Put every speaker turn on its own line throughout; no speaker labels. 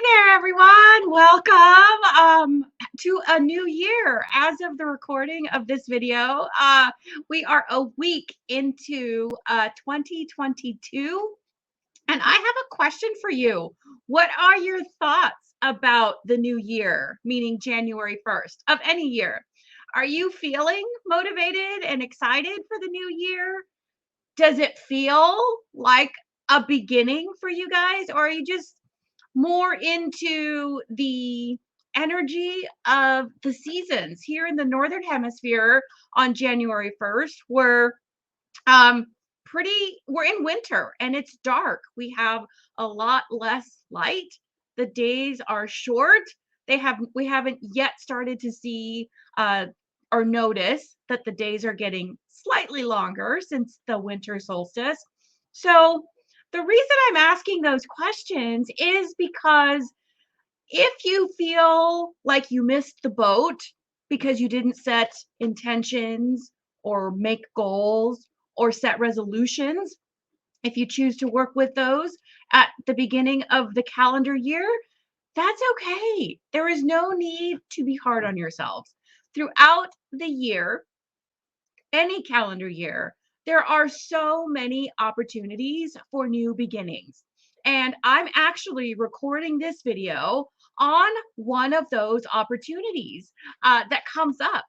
there, everyone. Welcome to a new year. As of the recording of this video, we are a week into 2022, and I have a question for you. What are your thoughts about the new year, meaning January 1st of any year? Are you feeling motivated and excited for the new year? Does it feel like a beginning for you guys, or are you just more into the energy of the seasons? Here in the northern hemisphere on January 1st, um we're in winter and it's dark. We have a lot less light. The days are short. We haven't yet started to see uh or notice that the days are getting slightly longer since the winter solstice. So the reason I'm asking those questions is because if you feel like you missed the boat because you didn't set intentions or make goals or set resolutions, if you choose to work with those at the beginning of the calendar year, that's okay. There is no need to be hard on yourselves. Throughout the year, any calendar year, there are so many opportunities for new beginnings. And I'm actually recording this video on one of those opportunities that comes up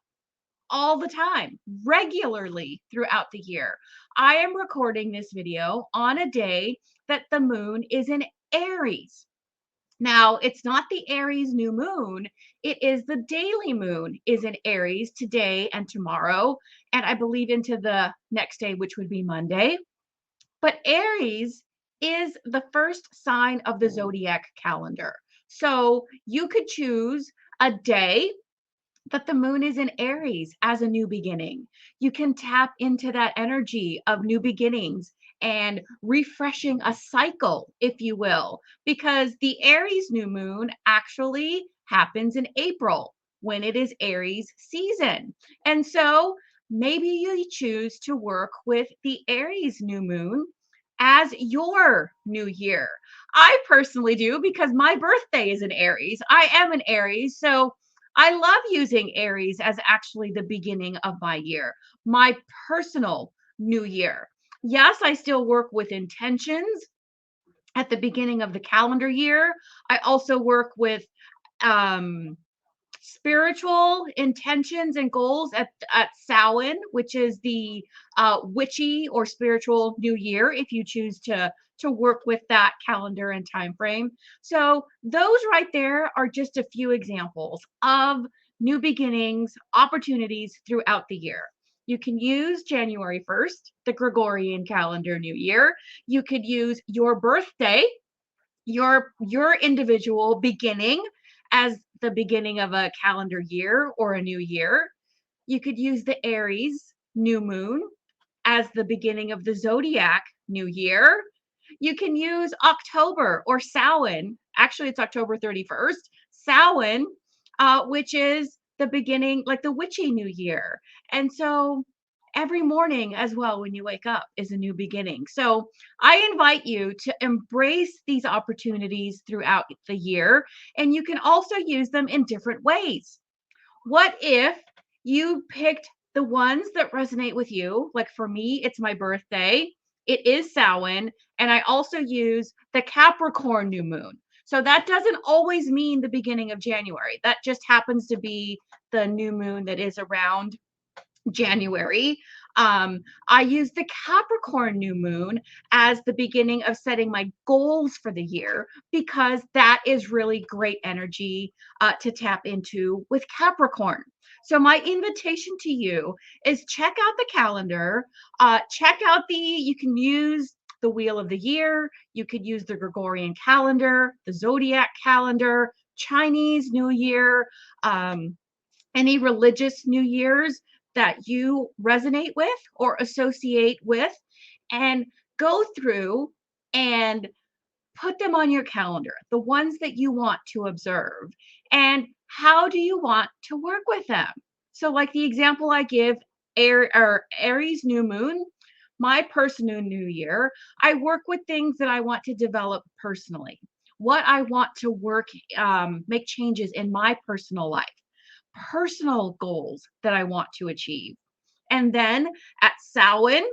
all the time, regularly throughout the year. I am recording this video on a day that the moon is in Aries. Now, it's not the Aries new moon, it is the daily moon is in Aries today and tomorrow, and I believe into the next day, which would be Monday. But Aries is the first sign of the zodiac calendar. So you could choose a day that the moon is in Aries as a new beginning. You can tap into that energy of new beginnings and refreshing a cycle, if you will, because the Aries new moon actually happens in April when it is Aries season. And so maybe you choose to work with the Aries new moon as your new year. I personally do because my birthday is in Aries. I am an Aries. So I love using Aries as actually the beginning of my year, my personal new year. Yes, I still work with intentions at the beginning of the calendar year. I also work with um, spiritual intentions and goals at Samhain, which is the witchy or spiritual new year, if you choose to work with that calendar and time frame. So those right there are just a few examples of new beginnings, opportunities throughout the year. You can use January 1st, the Gregorian calendar new year. You could use your birthday, your individual beginning as the beginning of a calendar year or a new year. You could use the Aries new moon as the beginning of the zodiac new year. You can use October or Samhain. Actually, it's October 31st. Samhain, which is the beginning, like the witchy new year. And so every morning as well, when you wake up, is a new beginning. So I invite you to embrace these opportunities throughout the year, and you can also use them in different ways. What if you picked the ones that resonate with you? Like for me, it's my birthday. It is Samhain, and I also use the Capricorn new moon. So that doesn't always mean the beginning of January. That just happens to be the new moon that is around January. I use the Capricorn new moon as the beginning of setting my goals for the year because that is really great energy to tap into with Capricorn. So, my invitation to you is check out the calendar, check out you can use the wheel of the year, you could use the Gregorian calendar, the zodiac calendar, Chinese New Year. Any religious New Year's that you resonate with or associate with, and go through and put them on your calendar, the ones that you want to observe. And how do you want to work with them? So, like the example I give, Aries new moon, my personal new year, I work with things that I want to develop personally. what I want to work, make changes in my personal life, personal goals that I want to achieve. And then at Samhain,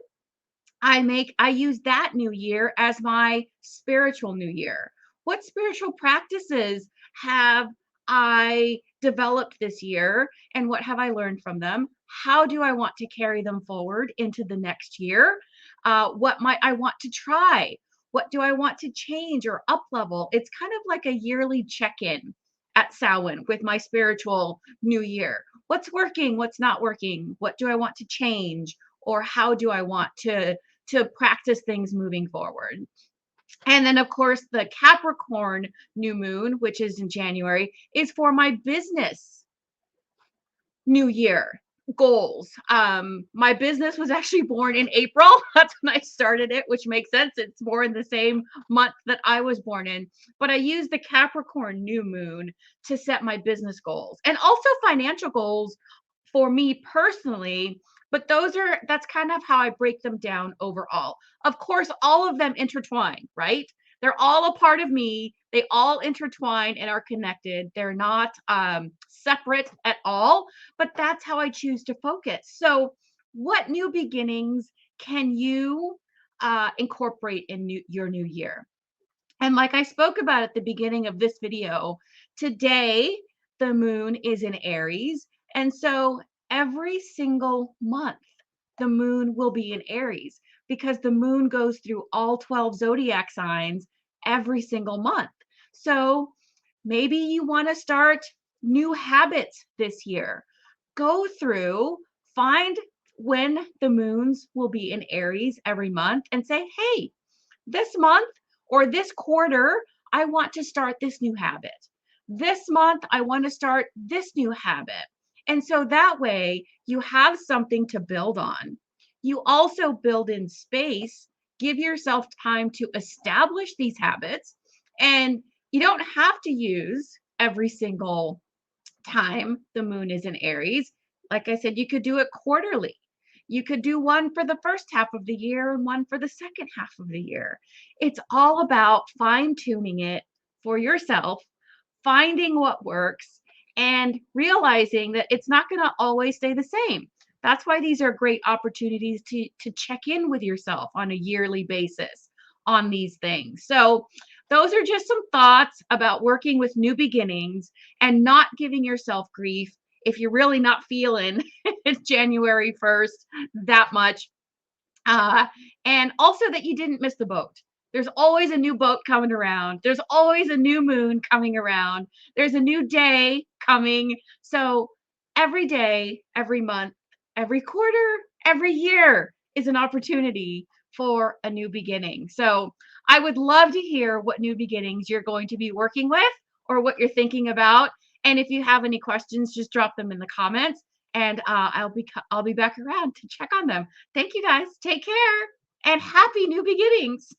I use that new year as my spiritual new year. What spiritual practices have I developed this year and what have I learned from them? How do I want to carry them forward into the next year? What might I want to try? What do I want to change or up level? It's kind of like a yearly check-in at Samhain with my spiritual new year. What's working? What's not working? What do I want to change? Or how do I want to practice things moving forward? And then, of course, the Capricorn new moon, which is in January, is for my business new year goals. My business was actually born in April. That's when I started it, which makes sense. It's more in the same month that I was born in. But I used the Capricorn new moon to set my business goals and also financial goals for me personally. But that's kind of how I break them down overall. Of course, all of them intertwine, right? They're all a part of me. They all intertwine and are connected. They're not separate at all, but that's how I choose to focus. So, what new beginnings can you incorporate in your new year? And like I spoke about at the beginning of this video, today the moon is in Aries. And so every single month, the moon will be in Aries because the moon goes through all 12 zodiac signs every single month. So maybe you want to start new habits this year. Go through, find when the moons will be in Aries every month and say, hey, this month or this quarter, I want to start this new habit. This month, I want to start this new habit. And so that way you have something to build on. You also build in space, give yourself time to establish these habits. And you don't have to use every single time the moon is in Aries. Like I said, you could do it quarterly. You could do one for the first half of the year and one for the second half of the year. It's all about fine tuning it for yourself, finding what works, and realizing that it's not going to always stay the same. That's why these are great opportunities to check in with yourself on a yearly basis on these things. So, those are just some thoughts about working with new beginnings and not giving yourself grief if you're really not feeling January 1st that much. Uh, and also that you didn't miss the boat. There's always a new boat coming around. There's always a new moon coming around. There's a new day coming. So every day, every month, every quarter, every year is an opportunity for a new beginning. So I would love to hear what new beginnings you're going to be working with or what you're thinking about. And if you have any questions, just drop them in the comments and I'll be back around to check on them. Thank you guys. Take care and happy new beginnings.